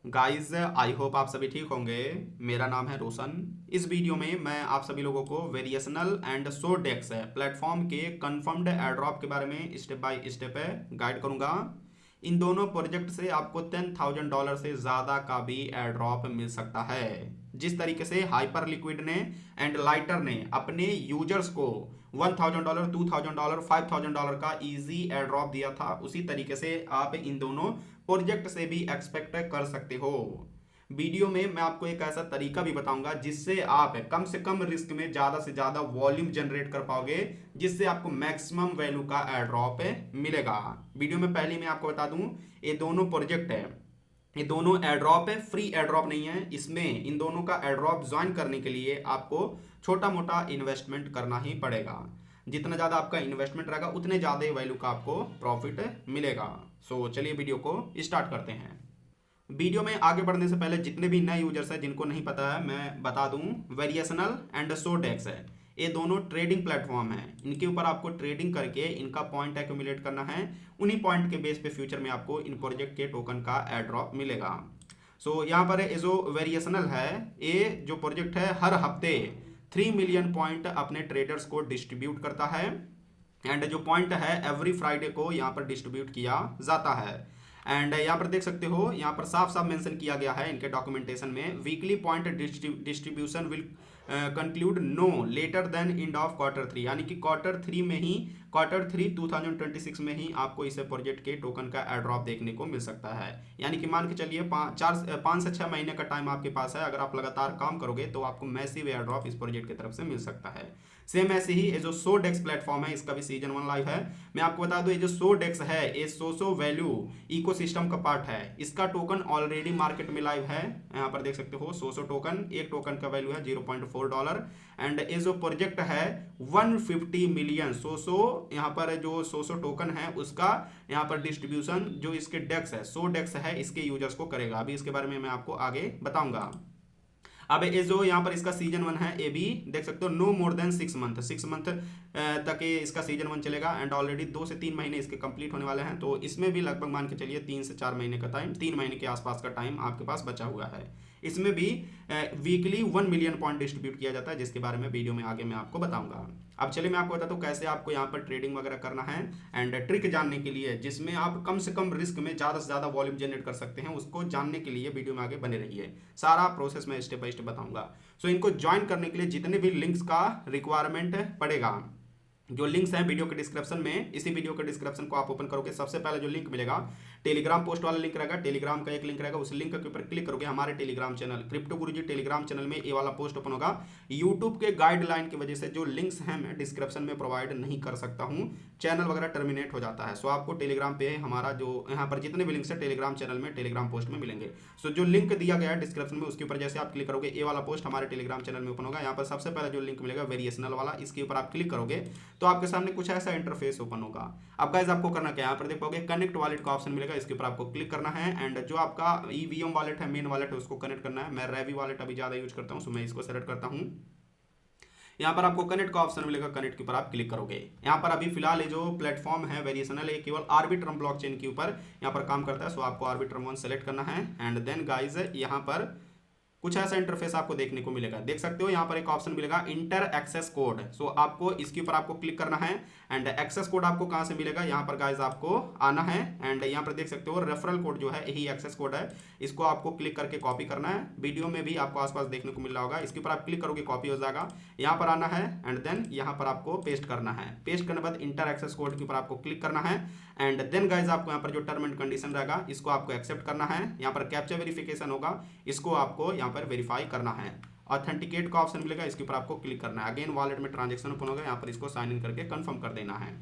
Guys I hope आप सभी ठीक होंगे। मेरा नाम है रोशन। इस वीडियो में मैं आप सभी लोगों को वेरिएशनल एंड सोडेक्स प्लेटफॉर्म के कंफर्म्ड एयरड्रॉप के बारे में स्टेप बाय स्टेप गाइड करूंगा। इन दोनों प्रोजेक्ट से आपको $10,000 से ज़्यादा का भी एयरड्रॉप मिल सकता है। जिस तरीके से हाइपर लिक्विड ने एंड लाइटर ने अपने यूजर्स को $1,000, $2,000, $5,000 का इजी एयरड्रॉप दिया था, उसी तरीके से आप इन दोनों प्रोजेक्ट से भी एक्सपेक्ट कर सकते हो। वीडियो में मैं आपको एक ऐसा तरीका भी बताऊंगा जिससे आप कम से कम रिस्क में ज़्यादा से ज़्यादा वॉल्यूम जनरेट कर पाओगे, जिससे आपको मैक्सिमम वैल्यू का एयर ड्रॉप मिलेगा। वीडियो में पहले मैं आपको बता दूं, ये दोनों प्रोजेक्ट है, ये दोनों एयर ड्रॉप है, फ्री एयर ड्रॉप नहीं है। इसमें इन दोनों का एयर ड्रॉप ज्वाइन करने के लिए आपको छोटा मोटा इन्वेस्टमेंट करना ही पड़ेगा। जितना ज़्यादा आपका इन्वेस्टमेंट रहेगा उतने ज़्यादा वैल्यू का आपको प्रॉफिट मिलेगा। सो चलिए वीडियो को स्टार्ट करते हैं। वीडियो में आगे बढ़ने से पहले जितने भी नए यूजर्स हैं जिनको नहीं पता है, मैं बता दूं, वेरिएशनल एंड सोडेक्स है, ये दोनों ट्रेडिंग प्लेटफॉर्म है। इनके ऊपर आपको ट्रेडिंग करके इनका पॉइंट एक्यूमुलेट करना है। उन्हीं पॉइंट के बेस पे फ्यूचर में आपको इन प्रोजेक्ट के टोकन का एयर ड्रॉप मिलेगा। सो यहाँ पर ये जो वेरिएशनल है, ये जो प्रोजेक्ट है हर हफ्ते 3 मिलियन पॉइंट अपने ट्रेडर्स को डिस्ट्रीब्यूट करता है। एंड जो पॉइंट है एवरी फ्राइडे को यहाँ पर डिस्ट्रीब्यूट किया जाता है। एंड यहाँ पर देख सकते हो, यहाँ पर साफ साफ मेंशन किया गया है इनके डॉक्यूमेंटेशन में, weekly point distribution will conclude no later than end of quarter 3, यानी कि क्वार्टर 3 में ही, क्वार्टर 3 2026 में ही आपको इस प्रोजेक्ट के टोकन का एयर ड्रॉप देखने को मिल सकता है। यानी कि मान के चलिए 5 से 6 महीने का टाइम आपके पास है। अगर आप लगातार काम करोगे तो आपको मैसिव एयर ड्रॉप इस प्रोजेक्ट की तरफ से मिल सकता है। सेम ऐसे ही ये जो सोडेक्स प्लेटफॉर्म है, इसका भी सीजन 1 लाइव है। मैं आपको बता दूं, ये जो सोडेक्स है ये सोसो वैल्यू इकोसिस्टम का पार्ट है। इसका टोकन ऑलरेडी मार्केट में लाइव है। यहाँ पर देख सकते हो सोसो टोकन, एक टोकन का वैल्यू है $0.4। एंड ये जो प्रोजेक्ट है 150 मिलियन सोसो, यहाँ पर जो सोसो टोकन है उसका यहाँ पर डिस्ट्रीब्यूशन जो इसके डेक्स है, सोडेक्स है, इसके यूजर्स को करेगा। अभी इसके बारे में मैं आपको आगे बताऊंगा। अब ये जो यहाँ पर इसका सीजन 1 है, ये भी देख सकते हो नो मोर देन 6 मंथ तक ये इसका सीजन 1 चलेगा। एंड ऑलरेडी 2 से 3 महीने इसके कंप्लीट होने वाले हैं, तो इसमें भी लगभग मान के चलिए 3 से 4 महीने का टाइम, 3 महीने के आसपास का टाइम आपके पास बचा हुआ है। इसमें भी वीकली 1 मिलियन पॉइंट डिस्ट्रीब्यूट किया जाता है, जिसके बारे में वीडियो में आगे मैं आपको बताऊंगा। अब चलिए मैं आपको बताता हूँ कैसे आपको यहाँ पर ट्रेडिंग वगैरह करना है। एंड ट्रिक जानने के लिए जिसमें आप कम से कम रिस्क में ज़्यादा से ज़्यादा वॉल्यूम जनरेट कर सकते हैं, उसको जानने के लिए वीडियो में आगे बने रहिए। सारा प्रोसेस मैं स्टेप बाय स्टेप बताऊंगा। सो इनको ज्वाइन करने के लिए जितने भी लिंक्स का रिक्वायरमेंट पड़ेगा, जो लिंक्स हैं वीडियो के डिस्क्रिप्शन में, इसी वीडियो के डिस्क्रिप्शन को आप ओपन करोगे, सबसे पहले जो लिंक मिलेगा टेलीग्राम पोस्ट वाला लिंक रहेगा। टेलीग्राम का एक लिंक रहेगा, उस लिंक के ऊपर क्लिक करोगे, हमारे टेलीग्राम चैनल क्रिप्टो गुरुजी टेलीग्राम चैनल में ये वाला पोस्ट ओपन होगा। यूट्यूब के गाइडलाइन की वजह से जो लिंक्स हैं मैं डिस्क्रिप्शन में प्रोवाइड नहीं कर सकता हूँ, चैनल वगैरह टर्मिनेट हो जाता है। सो आपको टेलीग्राम पे हमारा जो यहाँ पर जितने भी लिंक्स है टेलीग्राम चैनल में, टेलीग्राम पोस्ट में मिलेंगे। सो जो लिंक दिया गया है डिस्क्रिप्शन में, उसके ऊपर जैसे आप क्लिक करोगे ये वाला पोस्ट हमारे टेलीग्राम चैनल में ओपन होगा। यहाँ पर सबसे पहले जो लिंक मिलेगा वेरिएशनल वाला, इसके ऊपर आप क्लिक करोगे तो आपके सामने कुछ ऐसा इंटरफेस ओपन होगा। अब गाइस आपको करना क्या है, यहाँ पर देखोगे कनेक्ट वॉलेट का ऑप्शन मिलेगा, इसके ऊपर आपको क्लिक करना है। एंड जो आपका ईवीएम वॉलेट है, मेन वॉलेट है, उसको कनेक्ट करना है। मैं रेवी वॉलेट अभी ज़्यादा यूज करता हूँ, सो मैं इसको सेलेक्ट करता हूँ। यहाँ पर आपको कनेक्ट का ऑप्शन मिलेगा, कनेक्ट के ऊपर आप क्लिक करोगे। यहाँ पर अभी फिलहाल ये जो प्लेटफॉर्म है वेरिएशनल, ये केवल आर्बिट्रम ब्लॉकचेन के ऊपर यहाँ पर काम करता है। सो आपको आर्बिट्रम 1 सेलेक्ट करना है। एंड देन गाइज यहाँ पर कुछ ऐसा इंटरफेस आपको देखने को मिलेगा, देख सकते हो यहाँ पर एक ऑप्शन मिलेगा इंटर एक्सेस कोड। सो आपको इसके ऊपर आपको क्लिक करना है। एंड एक्सेस कोड आपको कहाँ से मिलेगा, यहाँ पर गाइज आपको आना है। एंड यहाँ पर देख सकते हो रेफरल कोड जो है यही एक्सेस कोड है, इसको आपको क्लिक करके कॉपी करना है। वीडियो में भी आपको आसपास देखने को मिल रहा होगा, इसके ऊपर आप क्लिक करोगे कॉपी हो जाएगा। यहाँ पर आना है एंड देन यहाँ पर आपको पेस्ट करना है। पेस्ट करने के बाद इंटर एक्सेस कोड के ऊपर आपको क्लिक करना है। एंड देन गाइज आपको यहाँ पर जो टर्म एंड कंडीशन रहेगा इसको आपको एक्सेप्ट करना है। यहाँ पर कैप्चा वेरिफिकेशन होगा, इसको आपको यहाँ पर वेरीफाई करना है। ऑथेंटिकेट का ऑप्शन मिलेगा, इसके ऊपर आपको क्लिक करना है। अगेन वॉलेट में ट्रांजेक्शन ओपन होगा, यहाँ पर इसको साइन इन करके कंफर्म कर देना है।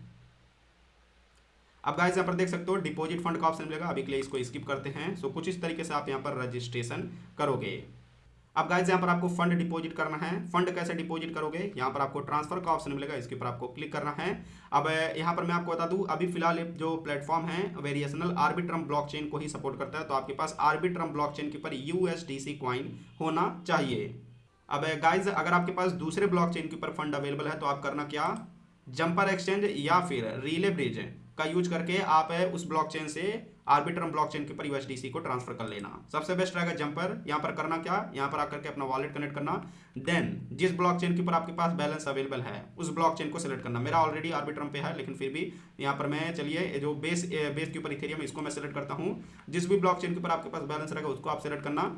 अब गाइस यहाँ पर देख सकते हो डिपॉजिट फंड का ऑप्शन मिलेगा, अभी के लिए इसको स्किप करते हैं। सो कुछ इस तरीके से आप यहाँ पर रजिस्ट्रेशन करोगे। अब गाइस यहाँ पर आपको फंड डिपॉजिट करना है। फंड कैसे डिपॉजिट करोगे, यहाँ पर आपको ट्रांसफर का ऑप्शन मिलेगा, इसके ऊपर आपको क्लिक करना है। अब यहाँ पर मैं आपको बता दूं, अभी फिलहाल जो प्लेटफॉर्म है वेरिएशनल आर्बिट्रम ब्लॉकचेन को ही सपोर्ट करता है, तो आपके पास आर्बिट्रम ब्लॉकचेन के ऊपर USDC कॉइन होना चाहिए। अब गाइज अगर आपके पास दूसरे ब्लॉकचेन के ऊपर फंड अवेलेबल है तो आप करना क्या, जंपर एक्सचेंज या फिर रिले ब्रिज का यूज करके आप उस ब्लॉकचेन से आर्बिट्रम ब्लॉकचेन के ऊपर यूएसडीसी को ट्रांसफर कर लेना। सबसे बेस्ट रहेगा जंपर। यहाँ पर करना क्या, यहाँ पर आकर के अपना वॉलेट कनेक्ट करना, देन जिस ब्लॉकचेन के ऊपर आपके पास बैलेंस अवेलेबल है उस ब्लॉकचेन को सिलेक्ट करना। मेरा ऑलरेडी आर्बिट्रम पे है, लेकिन फिर भी यहाँ पर मैं चलिए जो बेस के ऊपर इथेरियम, इसको मैं सिलेक्ट करता हूँ। जिस भी ब्लॉकचेन के ऊपर आपके पास बैलेंस रहेगा उसको आप सिलेक्ट करना।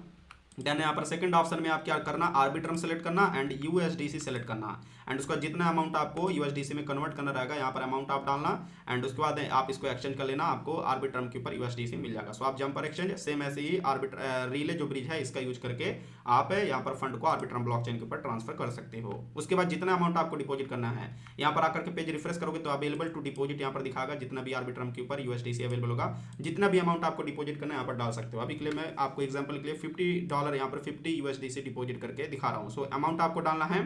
देन यहाँ पर सेकंड ऑप्शन में आप क्या करना, आर्बिट्रम सेलेक्ट करना एंड यूएसडीसी सेलेक्ट करना एंड उसका जितना अमाउंट आपको यूएसडीसी में कन्वर्ट करना रहेगा यहाँ पर अमाउंट आप डालना एंड उसके बाद आप इसको एक्सचेंज कर लेना, आपको आर्बिट्रम के ऊपर यूएसडीसी मिल जाएगा। सो आप जंपर एक्सचेंज सेम ऐसे ही रिले जो ब्रिज है इसका यूज करके आप यहाँ पर फंड को आर्बिट्रम ब्लॉकचेन के ऊपर ट्रांसफर कर सकते हो। उसके बाद जितना अमाउंट आपको डिपॉजिट करना है, यहाँ पर आकर के पेज रिफ्रेश करोगे तो अवेलेबल टू डिपॉजिट यहाँ पर दिखाएगा, जितना भी आर्बिट्रम के ऊपर यूएसडीसी अवेलेबल होगा, जितना भी अमाउंट आपको डिपॉजिट करना है यहाँ पर डाल सकते हो। अभी के लिए मैं आपको एग्जांपल के लिए $50 यहाँ पर 50 यूएसडीसी डिपॉजिट करके दिखा रहा हूँ। सो अमाउंट आपको डालना है,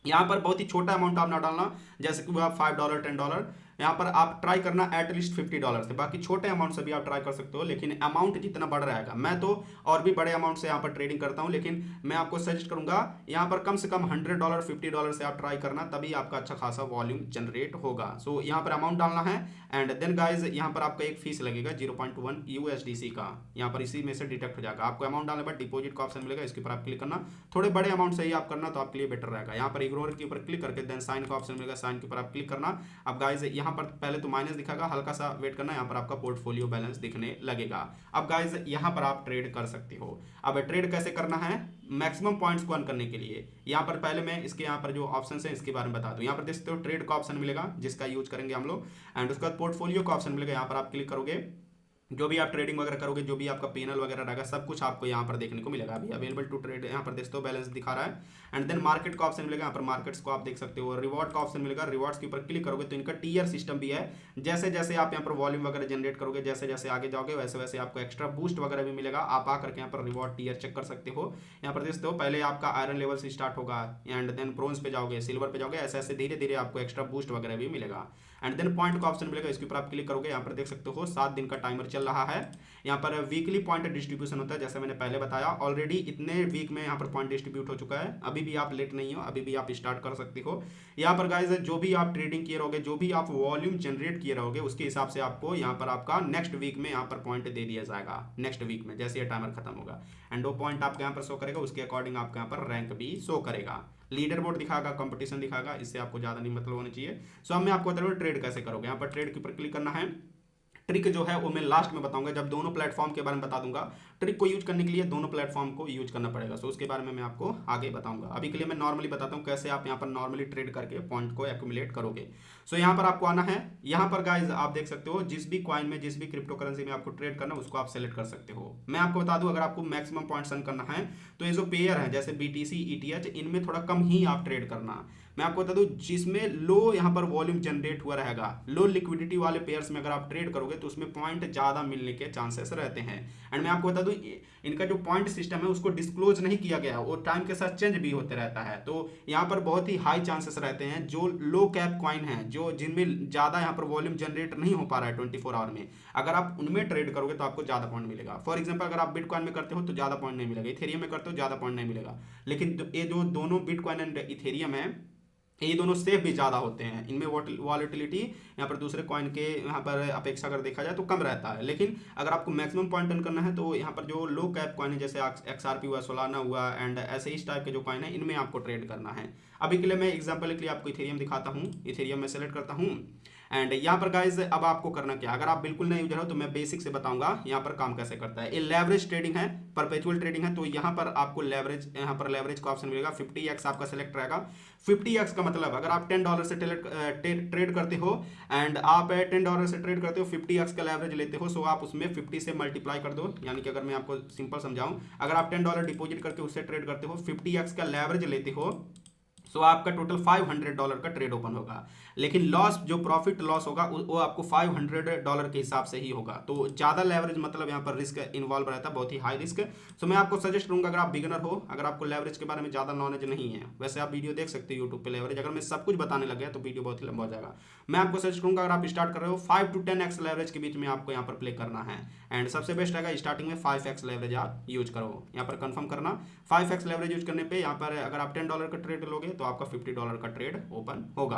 यहाँ पर बहुत ही छोटा अमाउंट आप ना डालना, जैसे कि आप $5 $10, यहाँ पर आप ट्राई करना एटलीस्ट $50 से। बाकी छोटे अमाउंट से भी आप ट्राई कर सकते हो, लेकिन अमाउंट जितना बढ़ रहेगा, मैं तो और भी बड़े अमाउंट से यहाँ पर ट्रेडिंग करता हूँ, लेकिन मैं आपको सजेस्ट करूंगा यहाँ पर कम से कम $100 $50 से आप ट्राई करना, तभी आपका अच्छा खासा वॉल्यूम जनरेट होगा। सो यहाँ पर अमाउंट डालना है एंड देन गाइज यहाँ पर आपका एक फीस लगेगा 0.1 यूएसडीसी का, यहाँ पर इसी में से डिटेक्ट हो जाएगा। आपको अमाउंट डालने पर डिपॉजिट का ऑप्शन मिलेगा, इसके ऊपर आप क्लिक करना। थोड़े बड़े अमाउंट से ही आप करना तो आपके लिए बेटर रहेगा। यहाँ पर इग्नोर के ऊपर क्लिक करके देन साइन का ऑप्शन मिलेगा, साइन के ऊपर आप क्लिक करना। अब गाइज यहाँ पर पहले तो माइनस दिखाएगा, हल्का सा वेट करना, यहाँ पर आपका पोर्टफोलियो बैलेंस दिखने लगेगा। अब गाइज यहाँ पर आप ट्रेड कर सकते हो। अब ट्रेड कैसे करना है, मैक्सिमम पॉइंट्स को अर्न करने के लिए यहाँ पर पहले मैं इसके यहाँ पर जो ऑप्शन है इसके बारे में बता दूं। यहाँ पर देख सकते हो ट्रेड का ऑप्शन मिलेगा जिसका यूज करेंगे हम लोग एंड उसके बाद पोर्टफोलियो का ऑप्शन मिलेगा। यहाँ पर आप क्लिक करोगे, जो भी आप ट्रेडिंग वगैरह करोगे, जो भी आपका पैनल वगैरह रहेगा, सब कुछ आपको यहाँ पर देखने को मिलेगा। अभी अवेलेबल टू ट्रेड यहाँ पर देखते हो बैलेंस दिखा रहा है एंड देन मार्केट का ऑप्शन मिलेगा, यहाँ पर मार्केट्स को आप देख सकते हो। रिवॉर्ड का ऑप्शन मिलेगा, रिवॉर्ड्स के ऊपर क्लिक करोगे तो इनका टीयर सिस्टम भी है। जैसे जैसे आप यहाँ पर वॉल्यूम वगैरह जनरेट करोगे, जैसे जैसे आगे जाओगे वैसे वैसे आपको एक्स्ट्रा बूस्ट वगैरह भी मिलेगा। आप आकर के यहाँ पर रिवॉर्ड टीयर चेक कर सकते हो। यहाँ पर देखते हो पहले आपका आयरन लेवल से स्टार्ट होगा एंड देन ब्रोंज पे जाओगे, सिल्वर पे जाओगे, ऐसे ऐसे धीरे धीरे आपको एक्स्ट्रा बूस्ट वगैरह भी मिलेगा एंड देन पॉइंट का ऑप्शन मिलेगा, इसके ऊपर आप क्लिक करोगे। यहाँ पर देख सकते हो 7 दिन का टाइमर चल रहा है। यहाँ पर वीकली पॉइंट डिस्ट्रीब्यूशन होता है, जैसे मैंने पहले बताया। ऑलरेडी इतने वीक में यहाँ पर पॉइंट डिस्ट्रीब्यूट हो चुका है, अभी भी आप लेट नहीं हो, अभी भी आप स्टार्ट कर सकते हो। यहाँ पर गाइज जो भी आप ट्रेडिंग किए रहोगे, जो भी आप वॉल्यूम जनरेट किए रहोगे, उसके हिसाब से आपको यहाँ पर आपका नेक्स्ट वीक में यहाँ पर पॉइंट दे दिया जाएगा। नेक्स्ट वीक में जैसे ये टाइमर खत्म होगा एंड वो पॉइंट आपके यहाँ पर शो करेगा, उसके अकॉर्डिंग आपके यहाँ पर रैंक भी शो करेगा, लीडर बोर्ड दिखाएगा, कंपटीशन दिखाएगा। इससे आपको ज़्यादा नहीं मतलब होना चाहिए। सो अब मैं आपको बता रहा हूँ ट्रेड कैसे करोगे। यहाँ पर ट्रेड के ऊपर क्लिक करना है। ट्रिक जो है वो मैं लास्ट में बताऊंगा, जब दोनों प्लेटफॉर्म के बारे में बता दूंगा। ट्रिक को यूज करने के लिए दोनों प्लेटफॉर्म को यूज करना पड़ेगा, सो उसके बारे में मैं आपको आगे बताऊंगा। अभी के लिए मैं नॉर्मली बताता हूँ कैसे आप यहाँ पर नॉर्मली ट्रेड करके पॉइंट को एक्यूमुलेट करोगे। सो यहाँ पर आपको आना है। यहाँ पर गाइज आप देख सकते हो जिस भी कॉइन में, जिस भी क्रिप्टो करेंसी में आपको ट्रेड करना है उसको आप सेलेक्ट कर सकते हो। मैं आपको बता दूं, अगर आपको मैक्सिमम पॉइंट्स अर्न करना है तो ये जो पेयर है जैसे BTC ETH, इनमें थोड़ा कम ही आप ट्रेड करना। मैं आपको बता दूं जिसमें लो यहाँ पर वॉल्यूम जनरेट हुआ रहेगा, लो लिक्विडिटी वाले पेयर्स में अगर आप ट्रेड करोगे तो उसमें पॉइंट ज़्यादा मिलने के चांसेस रहते हैं। एंड मैं आपको बता दूं इनका जो पॉइंट सिस्टम है उसको डिस्क्लोज नहीं किया गया, वो टाइम के साथ चेंज भी होते रहता है। तो यहाँ पर बहुत ही हाई चांसेस रहते हैं जो लो कैप कॉइन है, जो जिनमें ज़्यादा यहाँ पर वॉल्यूम जनरेट नहीं हो पा रहा है 24 आवर में, अगर आप उनमें ट्रेड करोगे तो आपको ज़्यादा पॉइंट मिलेगा। फॉर एग्जाम्पल अगर आप बिटकॉइन में करते हो तो ज़्यादा पॉइंट नहीं मिलेगा, इथेरियम में करते हो ज़्यादा पॉइंट नहीं मिलेगा। लेकिन ये जो दोनों बिटकॉइन एंड इथेरियम है, ये दोनों सेफ भी ज़्यादा होते हैं। इनमें वॉलेटिलिटी यहाँ पर दूसरे कॉइन के यहाँ पर अपेक्षा अगर देखा जाए तो कम रहता है। लेकिन अगर आपको मैक्सिमम पॉइंट अर्न करना है तो यहाँ पर जो लो कैप कॉइन है जैसे XRP हुआ, सोलाना हुआ एंड ऐसे इस टाइप के जो कॉइन है, इनमें आपको ट्रेड करना है। अभी के लिए मैं एग्जाम्पल के लिए आपको इथेरियम दिखाता हूँ। इथेरियम में सेलेक्ट करता हूँ एंड यहाँ पर गाइज अब आपको करना क्या, अगर आप बिल्कुल नए यूजर हो तो मैं बेसिक से बताऊंगा यहाँ पर काम कैसे करता है। ये लेवरेज ट्रेडिंग है, परपेचुअल ट्रेडिंग है। तो यहाँ पर आपको लेवरेज, यहाँ पर लेवरेज का ऑप्शन मिलेगा। 50x आपका सेलेक्ट रहेगा। 50x का मतलब अगर आप $10 से ट्रेड करते हो एंड आप $10 से ट्रेड करते हो, 50x का लेवरेज लेते हो, सो आप उसमें 50 से मल्टीप्लाई कर दो। यानी कि अगर मैं आपको सिंपल समझाऊं, अगर आप $10 डिपॉजिट करके उससे ट्रेड करते हो, 50x का लेवरेज लेते हो, सो आपका टोटल $500 का ट्रेड ओपन होगा। लेकिन लॉस, जो प्रॉफिट लॉस होगा वो आपको $500 के हिसाब से ही होगा। तो ज़्यादा लेवरेज मतलब यहाँ पर रिस्क इन्वॉल्व रहता है, बहुत ही हाई रिस्क। सो मैं आपको सजेस्ट करूँगा अगर आप बिगिनर हो, अगर आपको लेवरेज के बारे में ज़्यादा नॉलेज नहीं है, वैसे आप वीडियो देख सकते हो यूट्यूब पे लेवरेज, अगर मैं सब कुछ बताने लग गया तो वीडियो बहुत ही लंबा हो जाएगा। मैं आपको सजेस्ट करूँगा अगर आप स्टार्ट कर रहे हो 5 to 10x लेवरेज के बीच में आपको यहाँ पर प्ले करना है एंड सबसे बेस्ट रहेगा स्टार्टिंग में 5x लेवरेज आप यूज करो। यहाँ पर कंफर्म करना 5x लेवरेज यूज करने पे यहाँ पर अगर आप $10 का ट्रेड लोगे तो आपका $50 का ट्रेड ओपन होगा।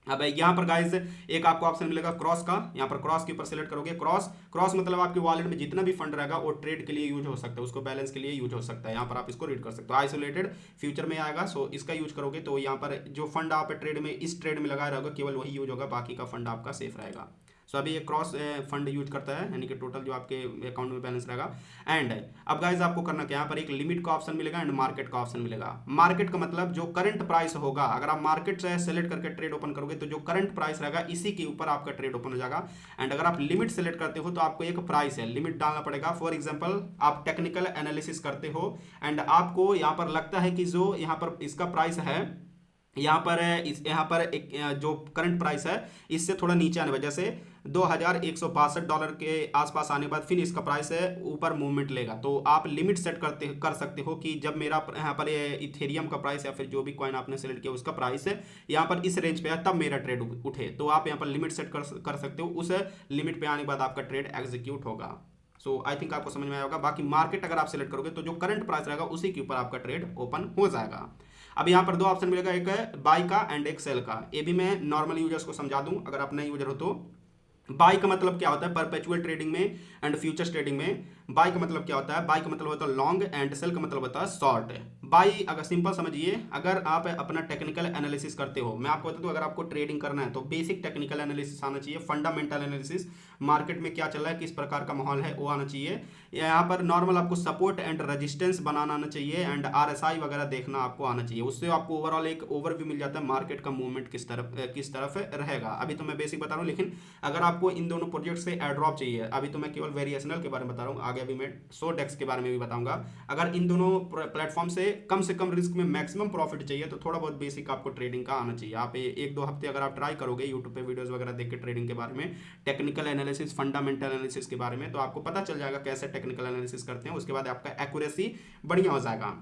अब यहाँ पर गाइस एक आपको ऑप्शन मिलेगा क्रॉस का, यहाँ पर क्रॉस के ऊपर सेलेक्ट करोगे। क्रॉस क्रॉस मतलब आपके वॉलेट में जितना भी फंड रहेगा वो ट्रेड के लिए यूज हो सकता है, उसको बैलेंस के लिए यूज हो सकता है। यहाँ पर आप इसको रीड कर सकते हो, आइसोलेटेड फ्यूचर में आएगा। सो इसका यूज करोगे तो यहाँ पर जो फंड आप ट्रेड में इस ट्रेड में लगाया रहेगा केवल वही यूज होगा, बाकी का फंड आपका सेफ रहेगा। सो अभी ये क्रॉस फंड यूज करता है, यानी कि टोटल जो आपके अकाउंट में बैलेंस रहेगा। एंड अब गाइस आपको करना क्या, यहाँ पर एक लिमिट का ऑप्शन मिलेगा एंड मार्केट का ऑप्शन मिलेगा। मार्केट का मतलब जो करंट प्राइस होगा, अगर आप मार्केट से सेलेक्ट करके ट्रेड ओपन करोगे तो जो करंट प्राइस रहेगा इसी के ऊपर आपका ट्रेड ओपन हो जाएगा। एंड अगर आप लिमिट सेलेक्ट करते हो तो आपको एक प्राइस है, लिमिट डालना पड़ेगा। फॉर एग्जाम्पल आप टेक्निकल एनालिसिस करते हो एंड आपको यहाँ पर लगता है कि जो यहाँ पर इसका प्राइस है, यहाँ पर एक जो करंट प्राइस है इससे थोड़ा नीचे आने वजह से $2162 के आसपास आने के बाद फिर इसका प्राइस है ऊपर मूवमेंट लेगा। तो आप लिमिट सेट कर सकते हो कि जब मेरा यहाँ पर ये इथेरियम का प्राइस या फिर जो भी कॉइन आपने सेलेक्ट किया उसका प्राइस है यहाँ पर इस रेंज पे है तब मेरा ट्रेड उठे। तो आप यहाँ पर लिमिट सेट कर सकते हो, उस लिमिट पे आने के बाद आपका ट्रेड एग्जीक्यूट होगा। सो आई थिंक आपको समझ में आया होगा। बाकी मार्केट अगर आप सेलेक्ट करोगे तो जो करंट प्राइस रहेगा उसी के ऊपर आपका ट्रेड ओपन हो जाएगा। अब यहाँ पर दो ऑप्शन मिलेगा, एक है बाई का एंड एक सेल का। ये भी मैं नॉर्मल यूजर्स को समझा दूं, अगर आप नए यूजर हो तो। बाई का मतलब क्या होता है, परपेचुअल ट्रेडिंग में एंड फ्यूचर्स ट्रेडिंग में बाई का मतलब क्या होता है, बाई का मतलब होता है लॉन्ग एंड सेल का मतलब होता है शॉर्ट। बाई अगर सिंपल समझिए, अगर आप अपना टेक्निकल एनालिसिस करते हो, मैं आपको बता दूं अगर आपको ट्रेडिंग करना है तो बेसिक टेक्निकल एनालिसिस आना चाहिए, फंडामेंटल एनालिसिस, मार्केट में क्या चल रहा है, किस प्रकार का माहौल है वो आना चाहिए। यहाँ पर नॉर्मल आपको सपोर्ट एंड रेजिस्टेंस बनाना आना चाहिए एंड आरएसआई वगैरह देखना आपको आना चाहिए। उससे आपको ओवरऑल एक ओवरव्यू मिल जाता है मार्केट का मूवमेंट किस तरफ रहेगा। अभी तो मैं बेसिक बता रहा हूँ, लेकिन अगर आपको इन दोनों प्रोजेक्ट से एयरड्रॉप चाहिए, अभी तो मैं केवल वेरिएशनल के बारे में बता रहा हूँ, आगे अभी मैं सोडेक्स के बारे में भी बताऊंगा। अगर इन दोनों प्लेटफॉर्म से कम रिस्क में मैक्सिमम प्रॉफिट चाहिए तो थोड़ा बहुत बेसिक आपको ट्रेडिंग का आना चाहिए। आप एक दो हफ्ते अगर आप ट्राई करोगे यूट्यूब पे वीडियोस वगैरह देख के ट्रेडिंग के बारे में, टेक्निकल एनालिसिस, फंडामेंटल एनालिसिस के बारे में, तो आपको पता चल जाएगा कैसे टेक्निकल एनालिसिस करते हैं। उसके बाद आपका एक्यूरेसी बढ़िया हो जाएगा।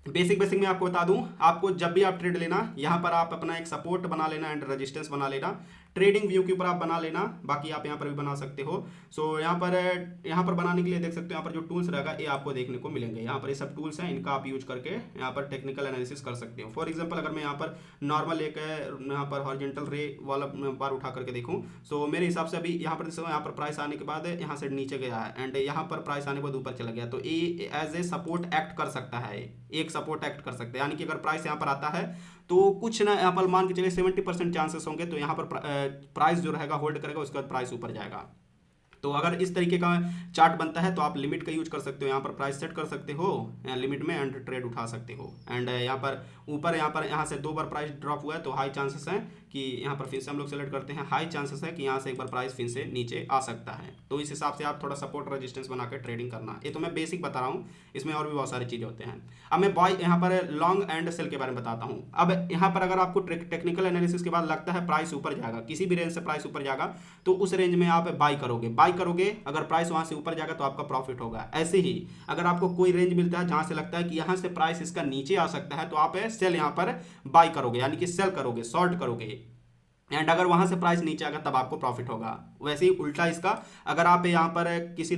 बेसिक में आपको बता दूं, आपको जब भी आप ट्रेड लेना, यहाँ पर आप अपना एक सपोर्ट बना लेना एंड रेजिस्टेंस बना लेना, ट्रेडिंग व्यू के ऊपर आप बना लेना, बाकी आप यहाँ पर भी बना सकते हो। सो यहाँ पर बनाने के लिए देख सकते हो यहाँ पर जो टूल्स रहेगा ये आपको देखने को मिलेंगे। यहाँ पर ये सब टूल्स हैं, इनका आप यूज करके यहाँ पर टेक्निकल एनालिसिस कर सकते हो। फॉर एग्जांपल अगर मैं यहाँ पर नॉर्मल एक यहाँ पर हॉरिजॉन्टल रे वाला बार उठा करके देखूँ, सो मेरे हिसाब से अभी यहाँ पर प्राइस आने के बाद यहाँ से नीचे गया है एंड यहाँ पर प्राइस आने के बाद ऊपर चला गया, तो ये एज ए सपोर्ट एक्ट कर सकता है, एक सपोर्ट एक्ट कर सकते हैं। यानी कि अगर प्राइस यहाँ पर आता है तो कुछ ना यहाँ पर मान के चलिए 70% चांसेस होंगे तो यहाँ पर प्राइस जो रहेगा होल्ड करेगा, उसके बाद प्राइस ऊपर जाएगा। तो अगर इस तरीके का चार्ट बनता है तो आप लिमिट का यूज कर सकते हो, यहाँ पर प्राइस सेट कर सकते हो लिमिट में एंड ट्रेड उठा सकते हो। एंड यहाँ पर ऊपर यहाँ से 2 बार प्राइस ड्रॉप हुआ है तो हाई चांसेस है कि यहाँ पर फिर से हम लोग सेलेक्ट करते हैं, हाई चांसेस है कि यहाँ से एक बार प्राइस फिर से नीचे आ सकता है। तो इस हिसाब से आप थोड़ा सपोर्ट रेजिस्टेंस बना के ट्रेडिंग करना। ये तो मैं बेसिक बता रहा हूँ, इसमें और भी बहुत सारी चीज़ें होते हैं। अब मैं बाय यहाँ पर लॉन्ग एंड सेल के बारे में बताता हूँ। अब यहाँ पर अगर आपको टेक्निकल एनालिसिस के बाद लगता है प्राइस ऊपर जाएगा, किसी भी रेंज से प्राइस ऊपर जाएगा, तो उस रेंज में आप बाई करोगे। अगर प्राइस वहां से ऊपर जाएगा तो आपका प्रॉफिट होगा। ऐसे ही अगर आपको कोई रेंज मिलता है जहां से लगता है कि यहां से प्राइस इसका नीचे आ सकता है तो आप सेल यहां पर बाई करोगे, यानी कि सेल करोगे, शॉर्ट करोगे। एंड अगर वहां से प्राइस नीचे आएगा तब आपको प्रॉफिट होगा। वैसे ही उल्टा इसका, अगर आप यहाँ पर किसी